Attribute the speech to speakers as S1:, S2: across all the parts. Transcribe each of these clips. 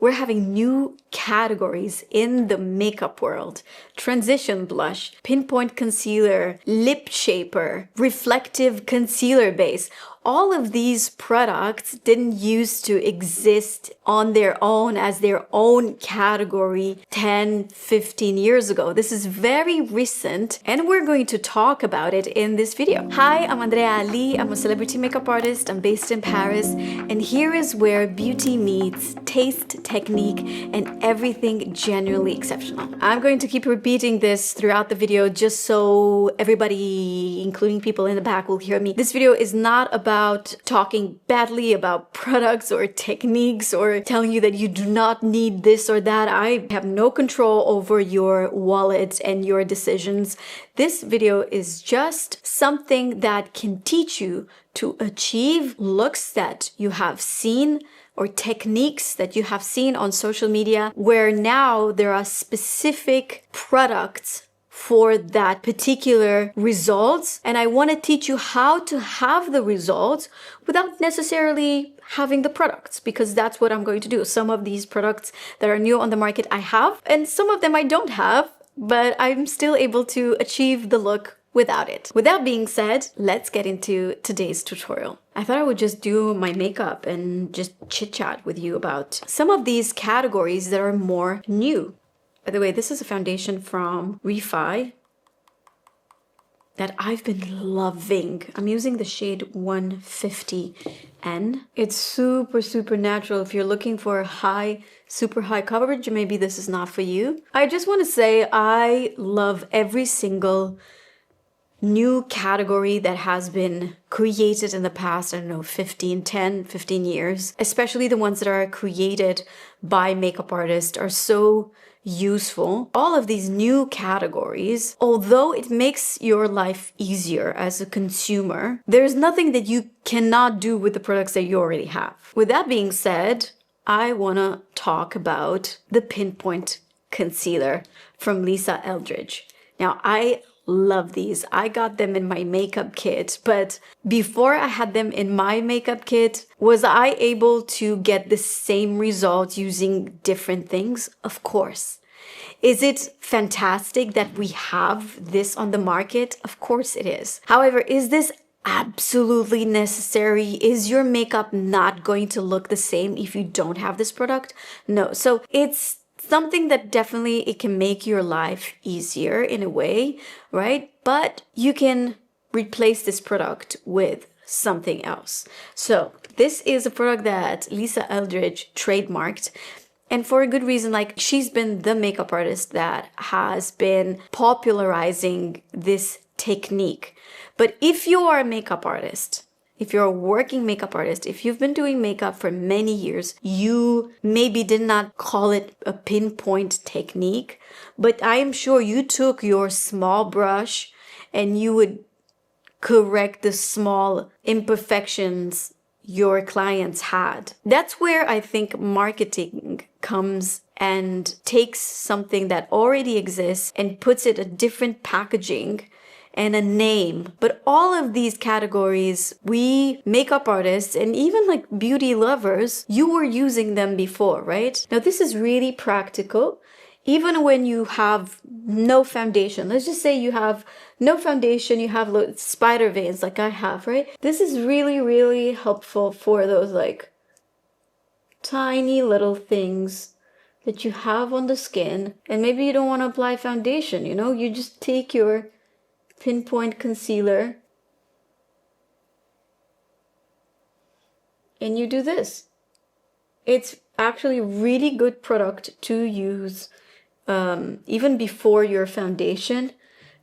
S1: We're having new categories in the makeup world. Transition blush, pinpoint concealer, lip shaper, reflective concealer base. All of these products didn't used to exist on their own as their own category 10, 15 years ago. This is very recent and we're going to talk about it in this video. Hi, I'm Andreea Ali. I'm a celebrity makeup artist. I'm based in Paris, and here is where beauty meets taste, technique, and everything genuinely exceptional. I'm going to keep repeating this throughout the video just so everybody, including people in the back, will hear me. This video is not about talking badly about products or techniques or telling you that you do not need this or that. I have no control over your wallet and your decisions. This video is just something that can teach you to achieve looks that you have seen or techniques that you have seen on social media, where now there are specific products for that particular results. And I want to teach you how to have the results without necessarily having the products, because that's what I'm going to do. Some of these products that are new on the market I have, and some of them I don't have, but I'm still able to achieve the look without it. With that being said, let's get into today's tutorial. I thought I would just do my makeup and just chit chat with you about some of these categories that are more new. By the way, this is a foundation from REFY that I've been loving. I'm using the shade 150N. It's super natural. If you're looking for super high coverage, maybe this is not for you. I just want to say I love every single new category that has been created in the past, I don't know, 15 years. Especially the ones that are created by makeup artists are so useful. All of these new categories, although it makes your life easier as a consumer, there's nothing that you cannot do with the products that you already have. With that being said, I want to talk about the Pinpoint concealer from Eldridge. Now, I love these. I got them in my makeup kit, but before I had them in my makeup kit, was I able to get the same results using different things? Of course. Is it fantastic that we have this on the market? Of course it is. However, is this absolutely necessary? Is your makeup not going to look the same if you don't have this product? No. So it's something that definitely it can make your life easier in a way, right? But you can replace this product with something else. So this is a product that Eldridge trademarked, and for a good reason. Like, she's been the makeup artist that has been popularizing this technique. But if you are a makeup artist, if you're a working makeup artist, if you've been doing makeup for many years, you maybe did not call it a pinpoint technique, but I am sure you took your small brush and you would correct the small imperfections your clients had. That's where I think marketing comes and takes something that already exists and puts it a different packaging and a name. But all of these categories, we makeup artists and even like beauty lovers, you were using them before, right? Now this is really practical. Even when you have no foundation, let's just say you have no foundation, you have spider veins like I have, right? This is really helpful for those like tiny little things that you have on the skin, and maybe you don't want to apply foundation, you know? You just take your Pinpoint concealer and you do this. It's actually a really good product to use even before your foundation,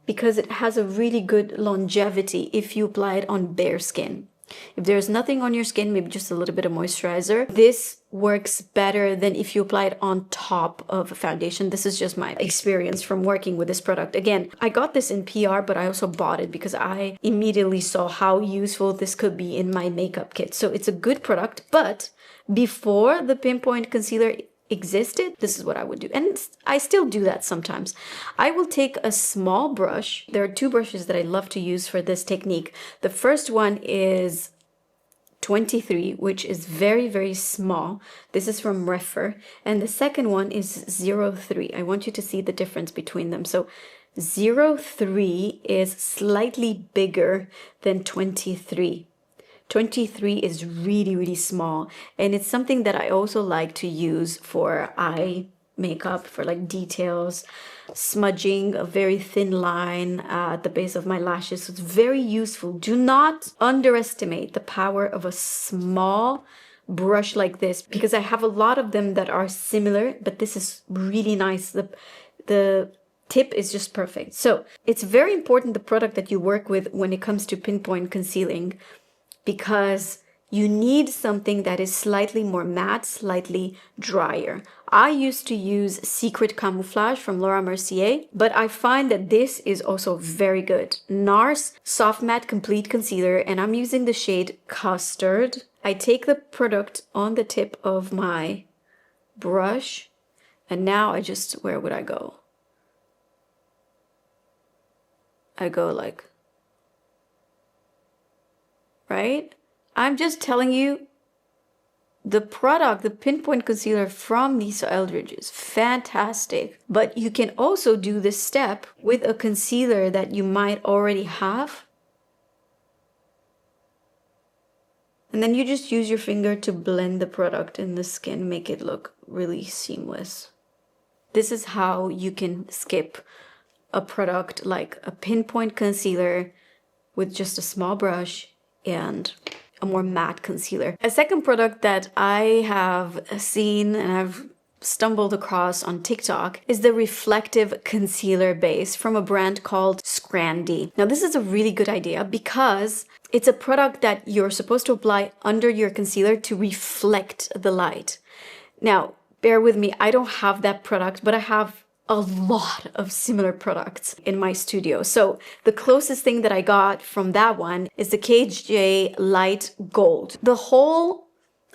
S1: because it has a really good longevity if you apply it on bare skin. If there's nothing on your skin, maybe just a little bit of moisturizer, this works better than if you apply it on top of a foundation. This is just my experience from working with this product. Again, I got this in PR, but I also bought it because I immediately saw how useful this could be in my makeup kit. So it's a good product, but before the Pinpoint concealer existed, this is what I would do. And I still do that sometimes. I will take a small brush. There are two brushes that I love to use for this technique. The first one is 23, which is very, very small. This is from Rephr. And the second one is 03. I want you to see the difference between them. So 03 is slightly bigger than 23. 23 is really, really small. And it's something that I also like to use for eye makeup, for like details, smudging a very thin line at the base of my lashes. So it's very useful. Do not underestimate the power of a small brush like this, because I have a lot of them that are similar, but this is really nice. The tip is just perfect. So it's very important, the product that you work with when it comes to pinpoint concealing, because you need something that is slightly more matte, slightly drier. I used to use Secret Camouflage from Laura Mercier, but I find that this is also very good. NARS Soft Matte Complete Concealer, and I'm using the shade Custard. I take the product on the tip of my brush, and now I just, where would I go? I go like, right? I'm just telling you, the product, the Pinpoint Concealer from Lisa Eldridge is fantastic. But you can also do this step with a concealer that you might already have. And then you just use your finger to blend the product in the skin, make it look really seamless. This is how you can skip a product like a Pinpoint Concealer with just a small brush and a more matte concealer. A second product that I have seen and I've stumbled across on TikTok is the reflective concealer base from a brand called Scrandie. Now this is a really good idea because it's a product that you're supposed to apply under your concealer to reflect the light. Now, bear with me, I don't have that product, but I have a lot of similar products in my studio. So the closest thing that I got from that one is the KJ Lite Gold. The whole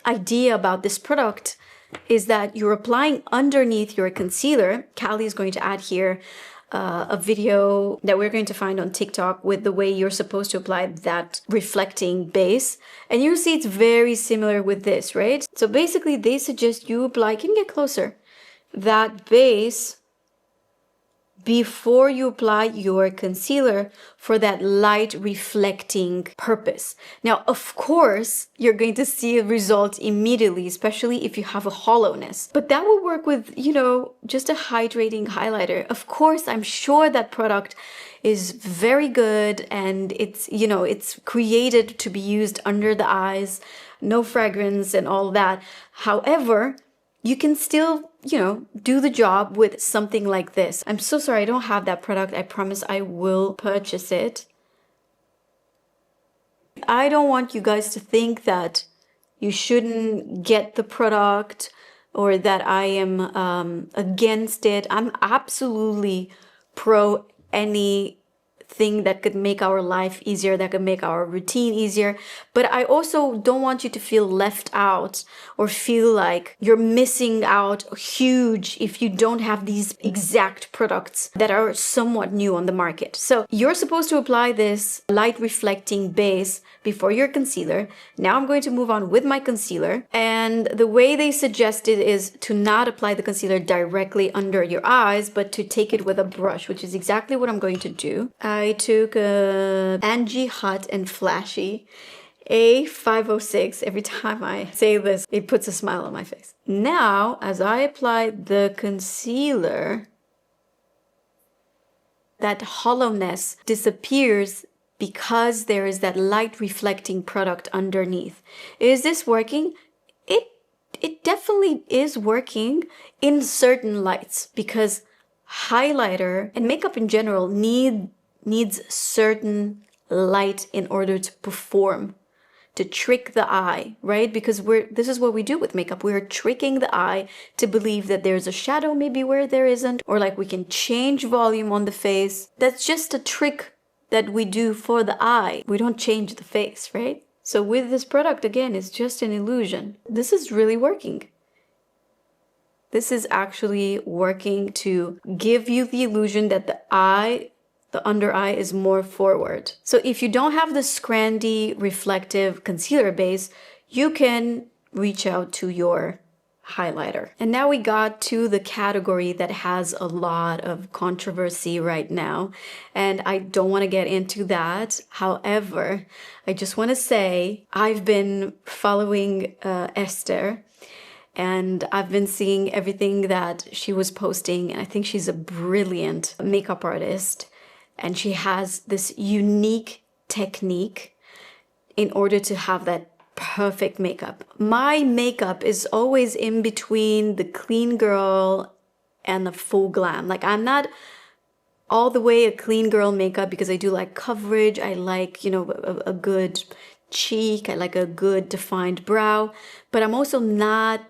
S1: idea about this product is that you're applying underneath your concealer. Callie is going to add here a video that we're going to find on TikTok with the way you're supposed to apply that reflecting base. And you'll see it's very similar with this, right? So basically they suggest you apply, can you get closer, that base before you apply your concealer for that light reflecting purpose. Now, of course, you're going to see a result immediately, especially if you have a hollowness. But that will work with, you know, just a hydrating highlighter. Of course, I'm sure that product is very good and it's, you know, it's created to be used under the eyes, no fragrance and all that. However, you can still, you know, do the job with something like this. I'm so sorry I don't have that product. I promise I will purchase it. I don't want you guys to think that you shouldn't get the product or that I am against it. I'm absolutely pro anything that could make our life easier, that could make our routine easier. But I also don't want you to feel left out or feel like you're missing out huge if you don't have these exact products that are somewhat new on the market. So you're supposed to apply this light reflecting base before your concealer. Now I'm going to move on with my concealer. And the way they suggested is to not apply the concealer directly under your eyes, but to take it with a brush, which is exactly what I'm going to do. I took a Angie Hot and Flashy A506. Every time I say this, it puts a smile on my face. Now, as I apply the concealer, that hollowness disappears because there is that light reflecting product underneath. Is this working? It definitely is working in certain lights, because highlighter and makeup in general needs certain light in order to perform, to trick the eye, right? Because this is what we do with makeup. We're tricking the eye to believe that there's a shadow maybe where there isn't, or like we can change volume on the face. That's just a trick that we do for the eye. We don't change the face, right? So with this product, again, it's just an illusion. This is really working. This is actually working to give you the illusion that the eye the under eye is more forward. So if you don't have the Scrandie reflective concealer base, you can reach out to your highlighter. And now we got to the category that has a lot of controversy right now, and I don't want to get into that. However, I just want to say I've been following Esther, and I've been seeing everything that she was posting, and I think she's a brilliant makeup artist, and she has this unique technique in order to have that perfect makeup. My makeup is always in between the clean girl and the full glam. Like, I'm not all the way a clean girl makeup because I do like coverage. I like, you know, a good cheek. I like a good defined brow, but I'm also not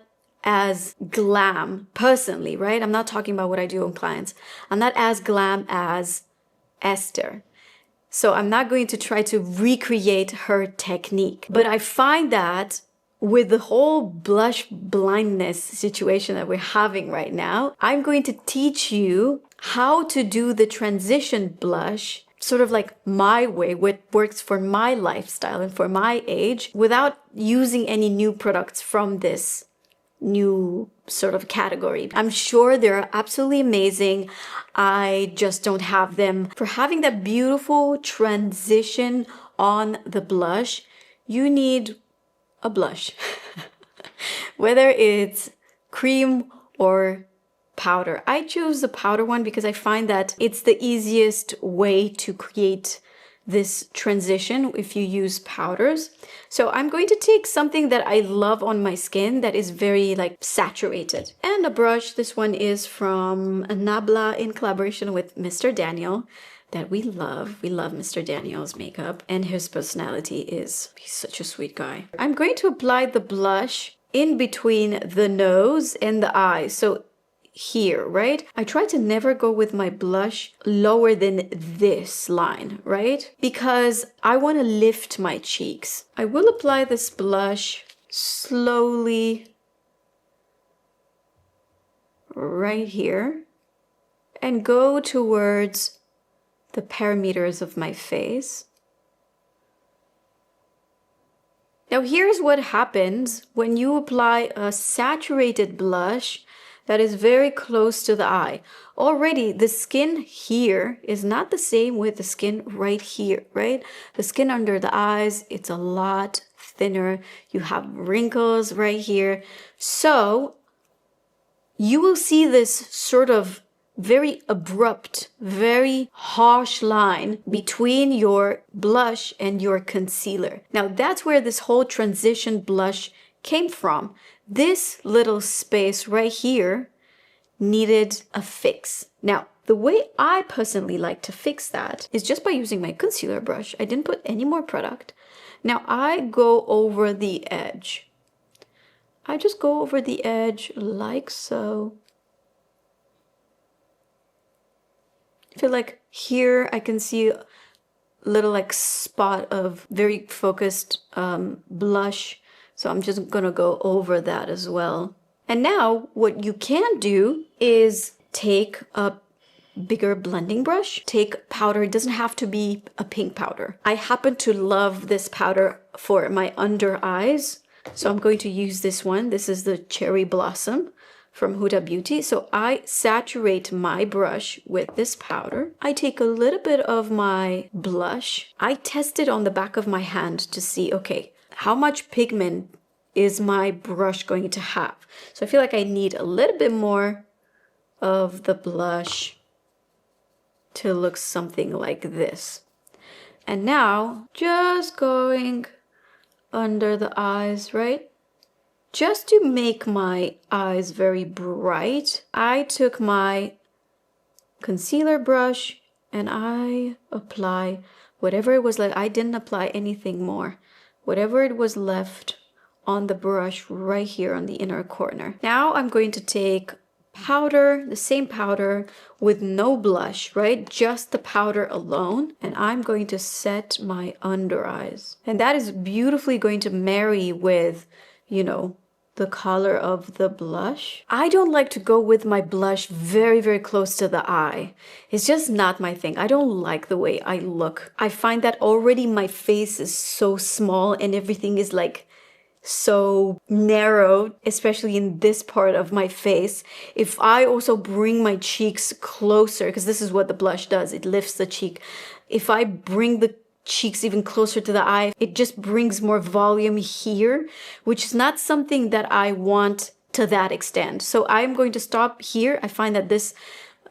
S1: as glam personally, right? I'm not talking about what I do on clients. I'm not as glam as Esther. So I'm not going to try to recreate her technique. But I find that with the whole blush blindness situation that we're having right now, I'm going to teach you how to do the transition blush sort of like my way, what works for my lifestyle and for my age, without using any new products from this new sort of category. I'm sure they're absolutely amazing. I just don't have them. For having that beautiful transition on the blush, you need a blush. Whether it's cream or powder. I choose the powder one because I find that it's the easiest way to create this transition if you use powders. So I'm going to take something that I love on my skin that is very like saturated. And a brush, this one is from Nabla in collaboration with Mr. Daniel that we love. We love Mr. Daniel's makeup and his personality he's such a sweet guy. I'm going to apply the blush in between the nose and the eye. So here, right? I try to never go with my blush lower than this line, right? Because I want to lift my cheeks. I will apply this blush slowly right here and go towards the perimeters of my face. Now here's what happens when you apply a saturated blush that is very close to the eye. Already the skin here is not the same with the skin right here, right? The skin under the eyes, it's a lot thinner. You have wrinkles right here. So you will see this sort of very abrupt, very harsh line between your blush and your concealer. Now that's where this whole transition blush came from. This little space right here needed a fix. Now, the way I personally like to fix that is just by using my concealer brush. I didn't put any more product. Now I go over the edge. I just go over the edge like so. I feel like here I can see a little like spot of very focused blush. So I'm just gonna go over that as well. And now what you can do is take a bigger blending brush, take powder. It doesn't have to be a pink powder. I happen to love this powder for my under eyes. So I'm going to use this one. This is the Cherry Blossom from Huda Beauty. So I saturate my brush with this powder. I take a little bit of my blush. I test it on the back of my hand to see, okay, how much pigment is my brush going to have? So I feel like I need a little bit more of the blush to look something like this. And now just going under the eyes, right? Just to make my eyes very bright, I took my concealer brush and I apply whatever it was like. I didn't apply anything more. Whatever it was left on the brush right here on the inner corner. Now I'm going to take powder, the same powder with no blush, right? Just the powder alone. And I'm going to set my under eyes. And that is beautifully going to marry with, you know, the color of the blush. I don't like to go with my blush very, very close to the eye. It's just not my thing. I don't like the way I look. I find that already my face is so small and everything is like so narrow, especially in this part of my face. If I also bring my cheeks closer, because this is what the blush does, it lifts the cheek. If I bring the cheeks even closer to the eye, it just brings more volume here, which is not something that I want to that extent. So I'm going to stop here. I find that this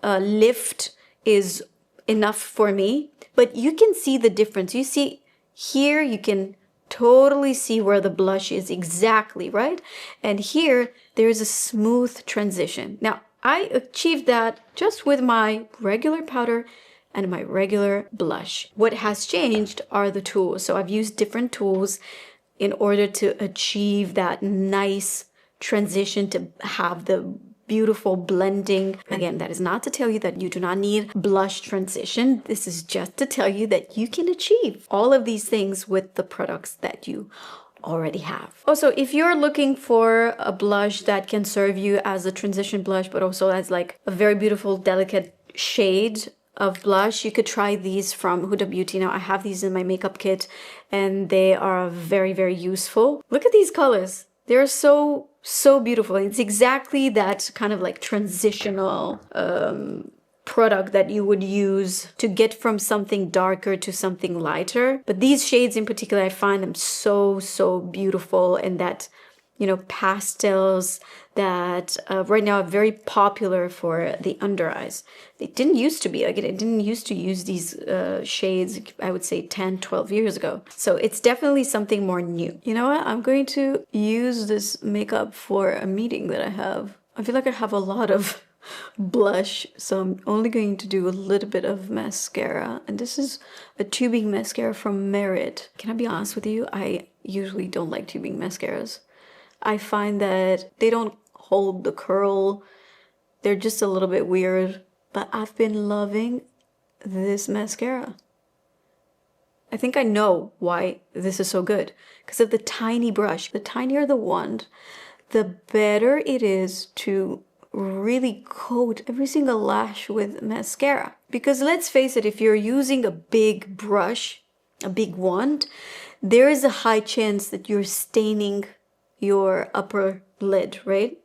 S1: lift is enough for me, but you can see the difference. You see here, you can totally see where the blush is exactly, right? And here, there's a smooth transition. Now, I achieved that just with my regular powder and my regular blush. What has changed are the tools. So I've used different tools in order to achieve that nice transition, to have the beautiful blending. Again, that is not to tell you that you do not need blush transition. This is just to tell you that you can achieve all of these things with the products that you already have. Also, if you're looking for a blush that can serve you as a transition blush, but also as like a very beautiful, delicate shade of blush, you could try these from Huda Beauty. Now I have these in my makeup kit and they are very, very useful. Look at these colors. They're so beautiful. It's exactly that kind of like transitional product that you would use to get from something darker to something lighter. But these shades in particular, I find them so beautiful, and that, you know, pastels that right now are very popular for the under eyes. They didn't used to be. Like, it didn't used to use these shades, I would say 10, 12 years ago. So it's definitely something more new. You know what? I'm going to use this makeup for a meeting that I have. I feel like I have a lot of blush, so I'm only going to do a little bit of mascara. And this is a tubing mascara from Merit. Can I be honest with you? I usually don't like tubing mascaras. I find that they don't hold the curl. They're just a little bit weird. But I've been loving this mascara. I think I know why this is so good. Because of the tiny brush. The tinier the wand, the better it is to really coat every single lash with mascara. Because let's face it, if you're using a big brush, a big wand, there is a high chance that you're staining your upper lid, right?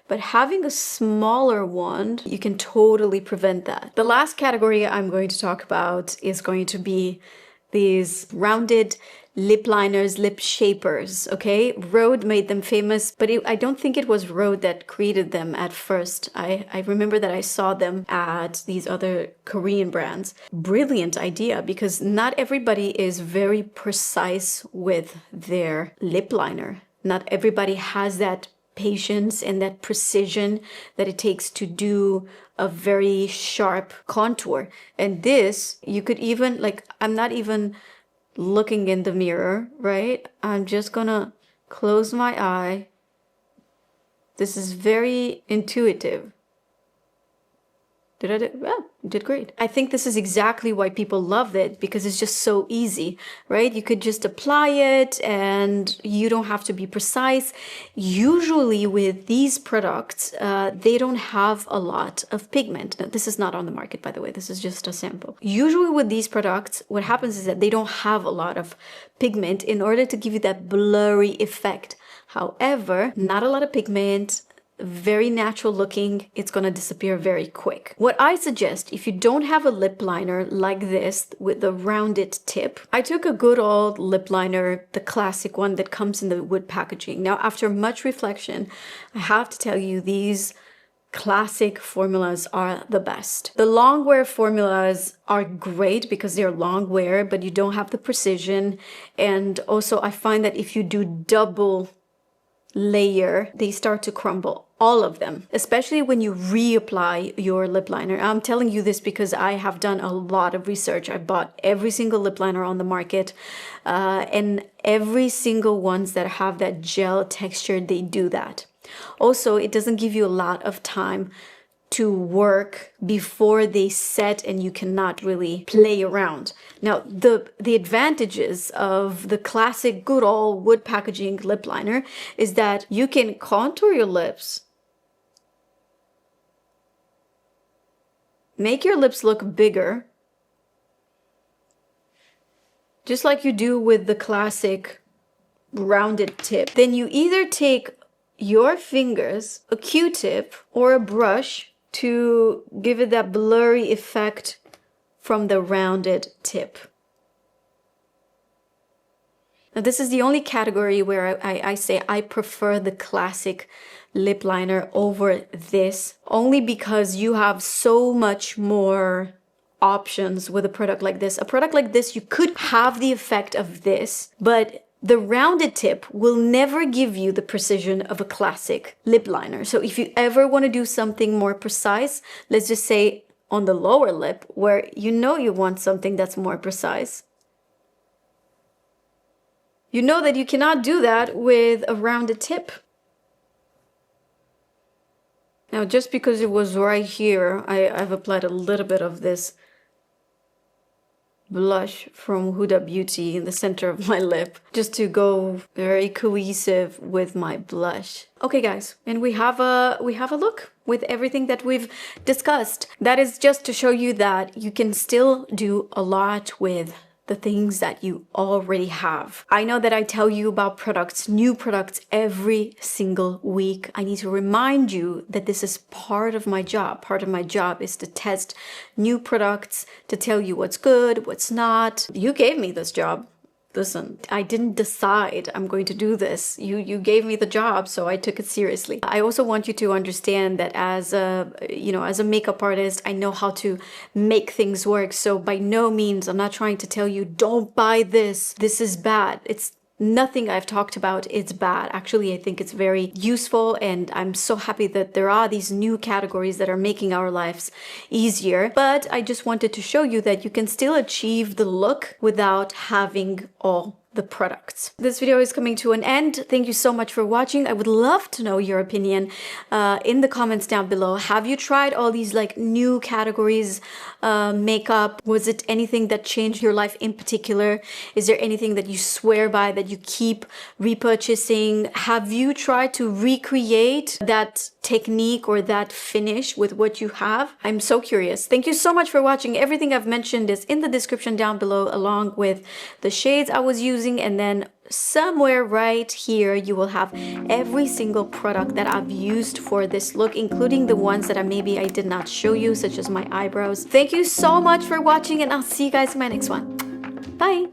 S1: But having a smaller wand, you can totally prevent that. The last category I'm going to talk about is going to be these rounded lip liners, lip shapers, okay? Rhode made them famous, but I don't think it was Rhode that created them at first. I remember that I saw them at these other Korean brands. Brilliant idea, because not everybody is very precise with their lip liner. Not everybody has that patience and that precision that it takes to do a very sharp contour. And this, you could even, like, I'm not even looking in the mirror, right? I'm just gonna close my eye. This is very intuitive. Did I do? Well, you did great. I think this is exactly why people love it, because it's just so easy, right? You could just apply it and you don't have to be precise. Usually with these products, they don't have a lot of pigment. Now, this is not on the market, by the way. This is just a sample. Usually with these products, what happens is that they don't have a lot of pigment in order to give you that blurry effect. However, not a lot of pigment, very natural looking, it's gonna disappear very quick. What I suggest, if you don't have a lip liner like this with the rounded tip, I took a good old lip liner, the classic one that comes in the wood packaging. Now, after much reflection, I have to tell you, these classic formulas are the best. The long wear formulas are great because they're long wear, but you don't have the precision. And also I find that if you do double layer, they start to crumble, all of them, especially when you reapply your lip liner. I'm telling you this because I have done a lot of research. I bought every single lip liner on the market, and every single ones that have that gel texture, they do that. Also, it doesn't give you a lot of time to work before they set and you cannot really play around. Now, the advantages of the classic good old wood packaging lip liner is that you can contour your lips, make your lips look bigger, just like you do with the classic rounded tip. Then you either take your fingers, a Q-tip, or a brush to give it that blurry effect from the rounded tip. Now this is the only category where I say I prefer the classic lip liner over this, only because you have so much more options with a product like this. A product like this, you could have the effect of this, but the rounded tip will never give you the precision of a classic lip liner. So if you ever want to do something more precise, let's just say on the lower lip, where you know you want something that's more precise, you know that you cannot do that with a rounded tip. Now, just because it was right here, I've applied a little bit of this blush from Huda Beauty in the center of my lip, just to go very cohesive with my blush. Okay guys, and we have a look with everything that we've discussed. That is just to show you that you can still do a lot with the things that you already have. I know that I tell you about products, new products every single week. I need to remind you that this is part of my job. Part of my job is to test new products, to tell you what's good, what's not. You gave me this job. Listen, I didn't decide I'm going to do this. You gave me the job, so I took it seriously. I also want you to understand that as a makeup artist, I know how to make things work. So by no means, I'm not trying to tell you, don't buy this. This is bad. It's nothing I've talked about it's bad. Actually, I think it's very useful, and I'm so happy that there are these new categories that are making our lives easier. But I just wanted to show you that you can still achieve the look without having all the products. This video is coming to an end. Thank you so much for watching. I would love to know your opinion in the comments down below. Have you tried all these like new categories, makeup? Was it anything that changed your life in particular? Is there anything that you swear by, that you keep repurchasing? Have you tried to recreate that technique or that finish with what you have? I'm so curious. Thank you so much for watching. Everything I've mentioned is in the description down below, along with the shades I was using, and then somewhere right here you will have every single product that I've used for this look, including the ones that maybe I did not show you, such as my eyebrows. Thank you so much for watching, and I'll see you guys in my next one. Bye.